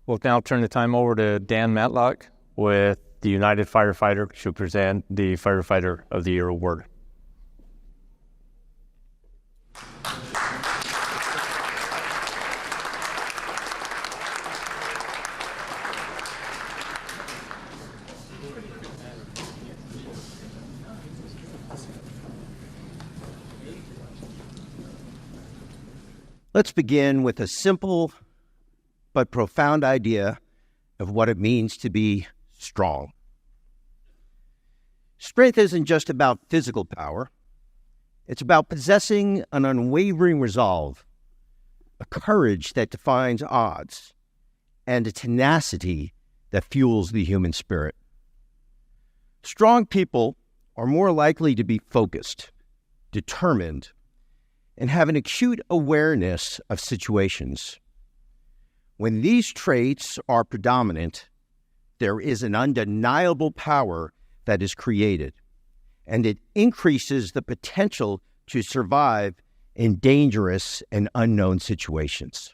We'll now turn the time over to Dan Matlick with the United Firefighter to present the Firefighter of the Year Award. Let's begin with a simple but profound idea of what it means to be strong. Strength isn't just about physical power. It's about possessing an unwavering resolve, a courage that defies odds, and a tenacity that fuels the human spirit. Strong people are more likely to be focused, determined, and have an acute awareness of situations. When these traits are predominant, there is an undeniable power that is created, and it increases the potential to survive in dangerous and unknown situations.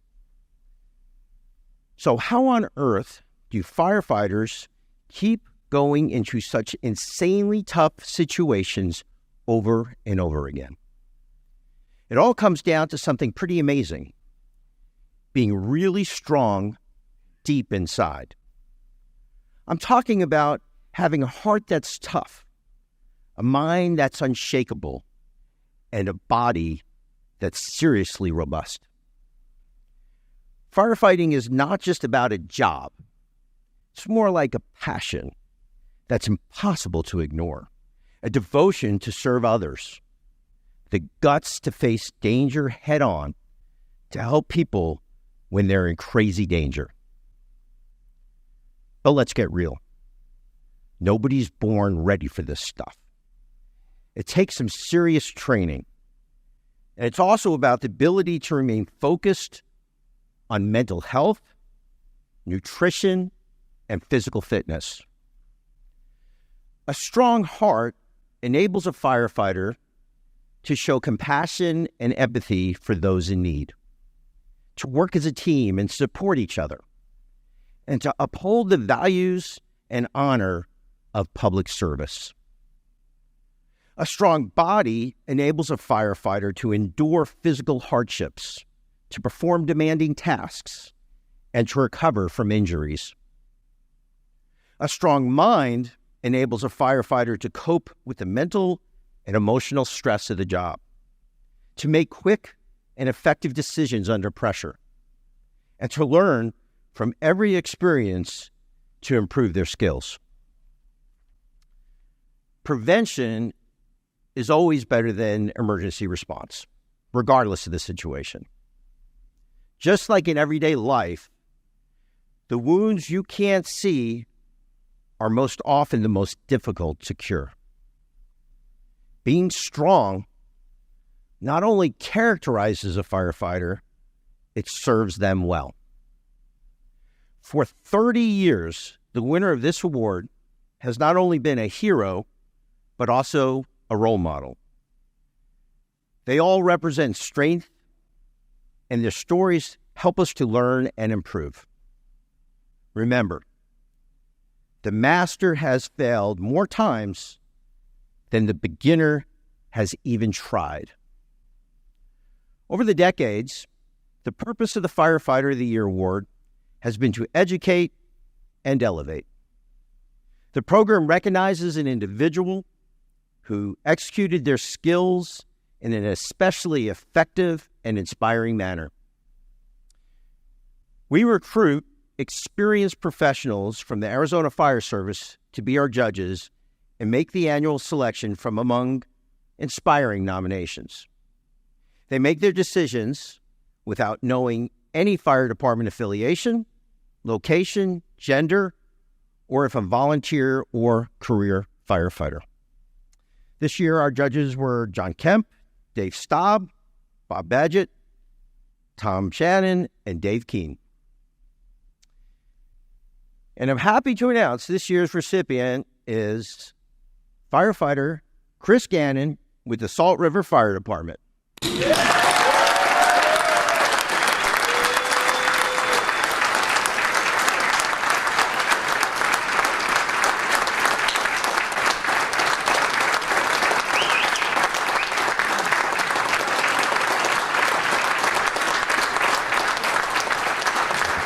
So how on earth do firefighters keep going into such insanely tough situations over and over again? It all comes down to something pretty amazing: being really strong deep inside. I'm talking about having a heart that's tough, a mind that's unshakable, and a body that's seriously robust. Firefighting is not just about a job. It's more like a passion that's impossible to ignore, a devotion to serve others, the guts to face danger head on, to help people when they're in crazy danger. But let's get real. Nobody's born ready for this stuff. It takes some serious training. And it's also about the ability to remain focused on mental health, nutrition, and physical fitness. A strong heart enables a firefighter to show compassion and empathy for those in need, to work as a team and support each other, and to uphold the values and honor of public service. A strong body enables a firefighter to endure physical hardships, to perform demanding tasks, and to recover from injuries. A strong mind enables a firefighter to cope with the mental and emotional stress of the job, to make quick and effective decisions under pressure, and to learn from every experience to improve their skills. Prevention is always better than emergency response, regardless of the situation. Just like in everyday life, the wounds you can't see are most often the most difficult to cure. Being strong not only characterizes a firefighter, it serves them well. For 30 years, the winner of this award has not only been a hero, but also a role model. They all represent strength, and their stories help us to learn and improve. Remember, the master has failed more times than the beginner has even tried. Over the decades, the purpose of the Firefighter of the Year Award has been to educate and elevate. The program recognizes an individual who executed their skills in an especially effective and inspiring manner. We recruit experienced professionals from the Arizona Fire Service to be our judges and make the annual selection from among inspiring nominations. They make their decisions without knowing any fire department affiliation, location, gender, or if a volunteer or career firefighter. This year, our judges were John Kemp, Dave Staub, Bob Badgett, Tom Shannon, and Dave Keene. And I'm happy to announce this year's recipient is firefighter Chris Gannon with the Salt River Fire Department.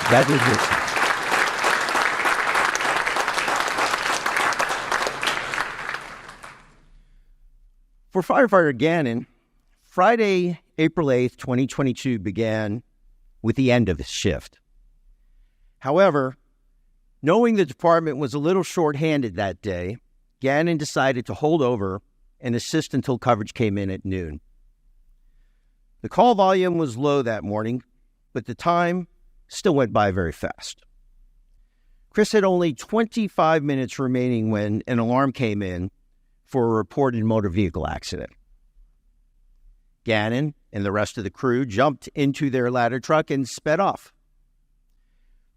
That is it. For firefighter Gannon, Friday, April 8th, 2022 began with the end of his shift. However, knowing the department was a little short-handed that day, Gannon decided to hold over and assist until coverage came in at noon. The call volume was low that morning, but the time still went by very fast. Chris had only 25 minutes remaining when an alarm came in for a reported motor vehicle accident. Gannon and the rest of the crew jumped into their ladder truck and sped off.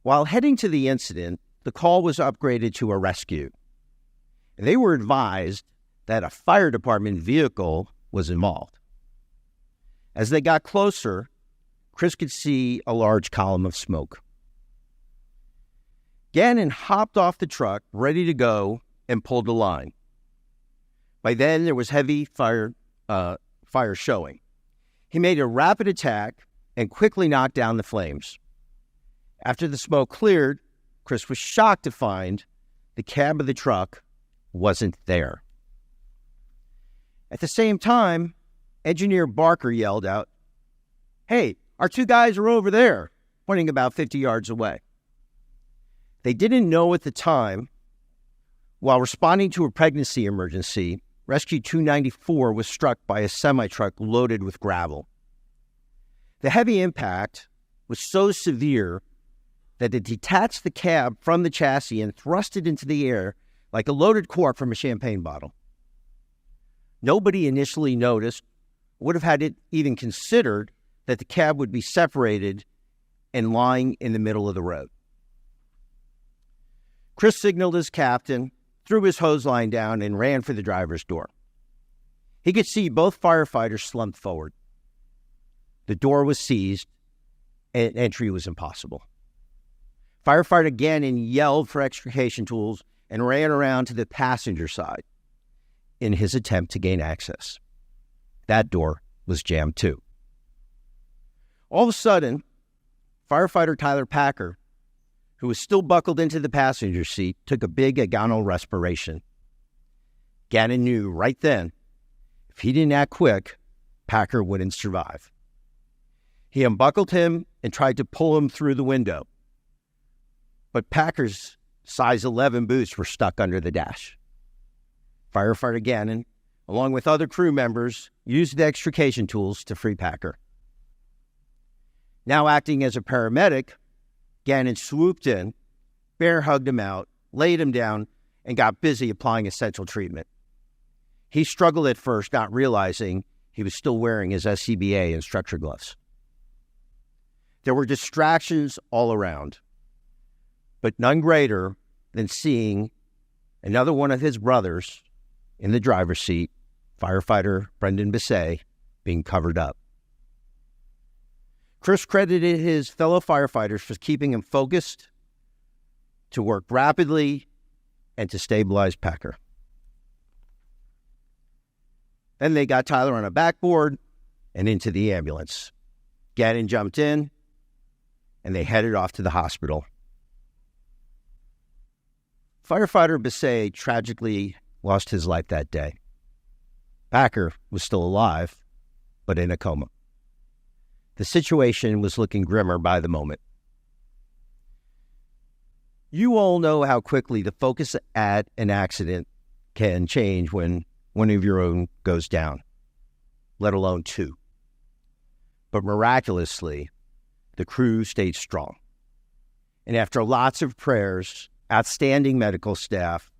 While heading to the incident, the call was upgraded to a rescue. They were advised that a fire department vehicle was involved. As they got closer, Chris could see a large column of smoke. Gannon hopped off the truck, ready to go, and pulled the line. By then, there was heavy fire showing. He made a rapid attack and quickly knocked down the flames. After the smoke cleared, Chris was shocked to find the cab of the truck wasn't there. At the same time, Engineer Barker yelled out, "Hey, our two guys are over there," pointing about 50 yards away. They didn't know at the time, while responding to a pregnancy emergency, Rescue 294 was struck by a semi-truck loaded with gravel. The heavy impact was so severe that it detached the cab from the chassis and thrust it into the air like a loaded cork from a champagne bottle. Nobody initially noticed, would have had it even considered, that the cab would be separated and lying in the middle of the road. Chris signaled his captain, threw his hose line down, and ran for the driver's door. He could see both firefighters slumped forward. The door was seized, and entry was impossible. Firefighter Gannon yelled for extrication tools and ran around to the passenger side in his attempt to gain access. That door was jammed too. All of a sudden, firefighter Tyler Packer, who was still buckled into the passenger seat, took a big agonal respiration. Gannon knew right then, if he didn't act quick, Packer wouldn't survive. He unbuckled him and tried to pull him through the window. But Packer's size 11 boots were stuck under the dash. Firefighter Gannon, along with other crew members, used the extrication tools to free Packer. Now acting as a paramedic, Gannon swooped in, bear hugged him out, laid him down, and got busy applying essential treatment. He struggled at first, not realizing he was still wearing his SCBA and structure gloves. There were distractions all around, but none greater than seeing another one of his brothers in the driver's seat, firefighter Brendan Bisset, being covered up. Chris credited his fellow firefighters for keeping him focused, to work rapidly, and to stabilize Packer. Then they got Tyler on a backboard and into the ambulance. Gannon jumped in, and they headed off to the hospital. Firefighter Bisset tragically lost his life that day. Packer was still alive, but in a coma. The situation was looking grimmer by the moment. You all know how quickly the focus at an accident can change when one of your own goes down, let alone two. But miraculously, the crew stayed strong. And after lots of prayers, outstanding medical staff,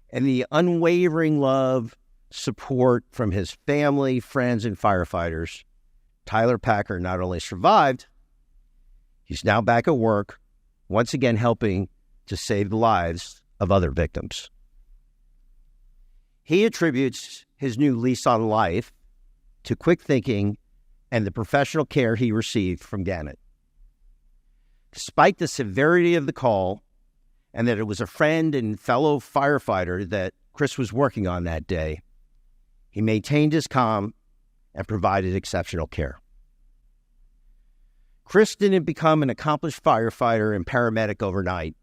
and the unwavering love, support from his family, friends, and firefighters, Tyler Packer not only survived, he's now back at work, once again helping to save the lives of other victims. He attributes his new lease on life to quick thinking and the professional care he received from Gannon. Despite the severity of the call, and that it was a friend and fellow firefighter that Chris was working on that day, he maintained his calm and provided exceptional care. Chris didn't become an accomplished firefighter and paramedic overnight.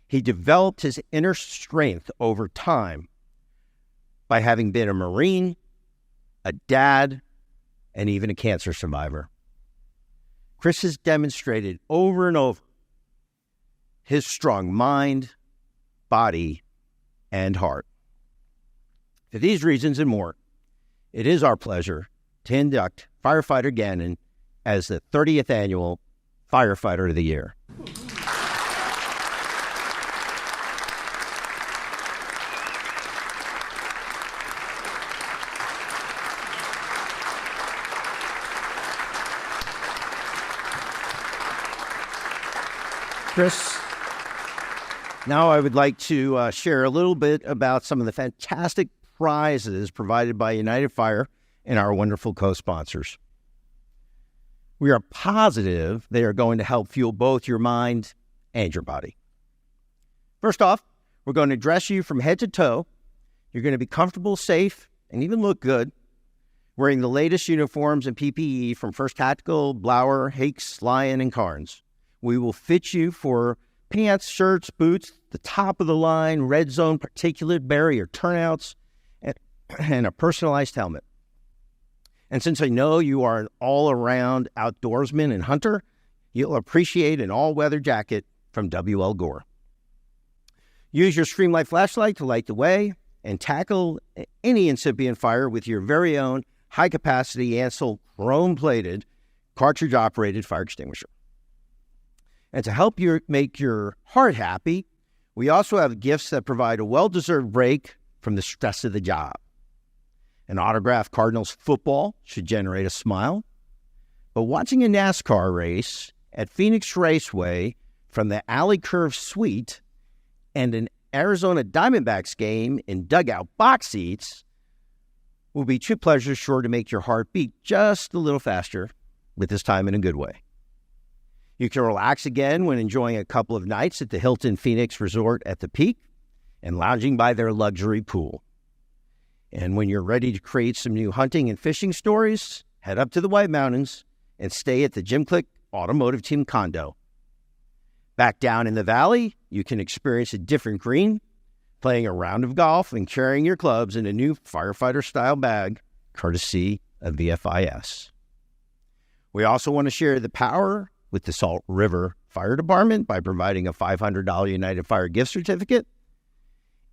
He developed his inner strength over time by having been a Marine, a dad, and even a cancer survivor. Chris has demonstrated over and over his strong mind, body, and heart. For these reasons and more, it is our pleasure to induct Firefighter Gannon as the 30th Annual Firefighter of the Year. Chris, now I would like to share a little bit about some of the fantastic prizes provided by United Fire and our wonderful co-sponsors. We are positive they are going to help fuel both your mind and your body. First off, we're going to dress you from head to toe. You're going to be comfortable, safe, and even look good, wearing the latest uniforms and PPE from First Tactical, Blower, Hakes, Lion, and Carnes. We will fit you for pants, shirts, boots, the top of the line, red zone particulate barrier turnouts, and a personalized helmet. And since I know you are an all-around outdoorsman and hunter, you'll appreciate an all-weather jacket from WL Gore. Use your Streamlight flashlight to light the way and tackle any incipient fire with your very own high-capacity Ansel chrome-plated, cartridge-operated fire extinguisher. And to help you make your heart happy, we also have gifts that provide a well-deserved break from the stress of the job. An autographed Cardinals football should generate a smile, but watching a NASCAR race at Phoenix Raceway from the Alley Curve Suite and an Arizona Diamondbacks game in dugout box seats will be two pleasures sure to make your heart beat just a little faster, with this time in a good way. You can relax again when enjoying a couple of nights at the Hilton Phoenix Resort at the Peak and lounging by their luxury pool. And when you're ready to create some new hunting and fishing stories, head up to the White Mountains and stay at the Jim Click Automotive Team condo. Back down in the valley, you can experience a different green, playing a round of golf and carrying your clubs in a new firefighter-style bag, courtesy of VFIS. We also want to share the power with the Salt River Fire Department by providing a $500 United Fire gift certificate,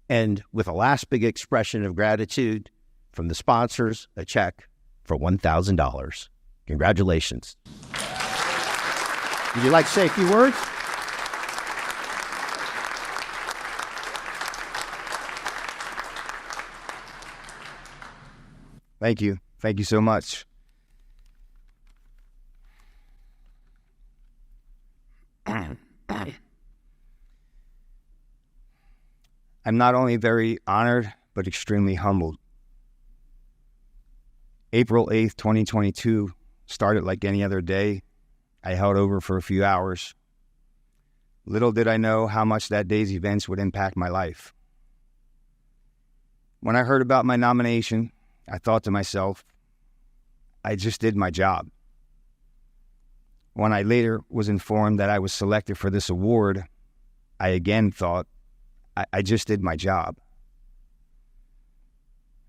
and with a last big expression of gratitude from the sponsors, a check for $1,000. Congratulations. Would you like to say a few words? Thank you. Thank you so much. I'm not only very honored, but extremely humbled. April 8th, 2022 started like any other day. I held over for a few hours. Little did I know how much that day's events would impact my life. When I heard about my nomination, I thought to myself, I just did my job. When I later was informed that I was selected for this award, I again thought, I just did my job.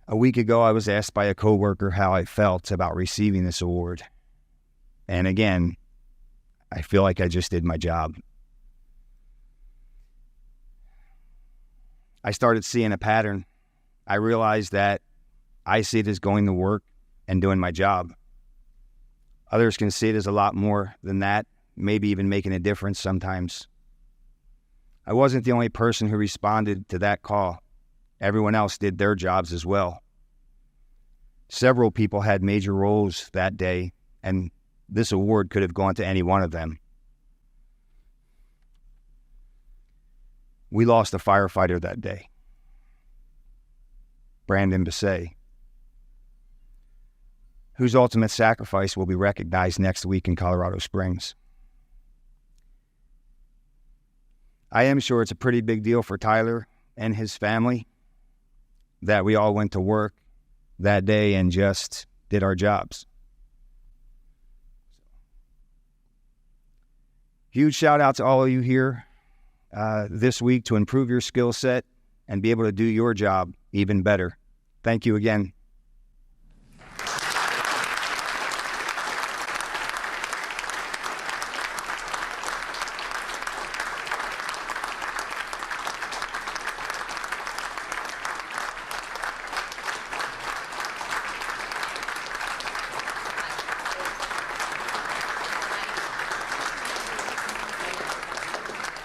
A week ago, I was asked by a coworker how I felt about receiving this award. And again, I feel like I just did my job. I started seeing a pattern. I realized that I see it as going to work and doing my job. Others can see it as a lot more than that, maybe even making a difference sometimes. I wasn't the only person who responded to that call. Everyone else did their jobs as well. Several people had major roles that day, and this award could have gone to any one of them. We lost a firefighter that day, Brandon Bissay, whose ultimate sacrifice will be recognized next week in Colorado Springs. I am sure it's a pretty big deal for Tyler and his family that we all went to work that day and just did our jobs. Huge shout out to all of you here this week to improve your skill set and be able to do your job even better. Thank you again.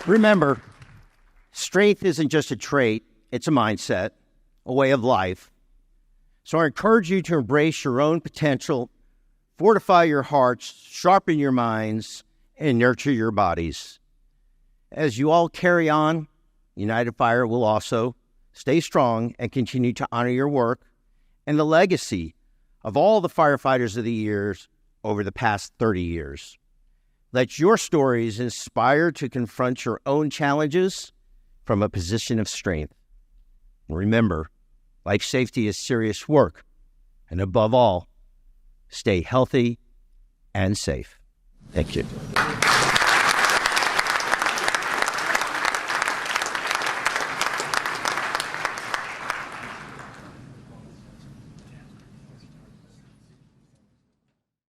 Remember, strength isn't just a trait, it's a mindset, a way of life. So I encourage you to embrace your own potential, fortify your hearts, sharpen your minds, and nurture your bodies. As you all carry on, United Fire will also stay strong and continue to honor your work and the legacy of all the firefighters of the years over the past 30 years. Let your stories inspire to confront your own challenges from a position of strength. Remember, life safety is serious work, and above all, stay healthy and safe. Thank you.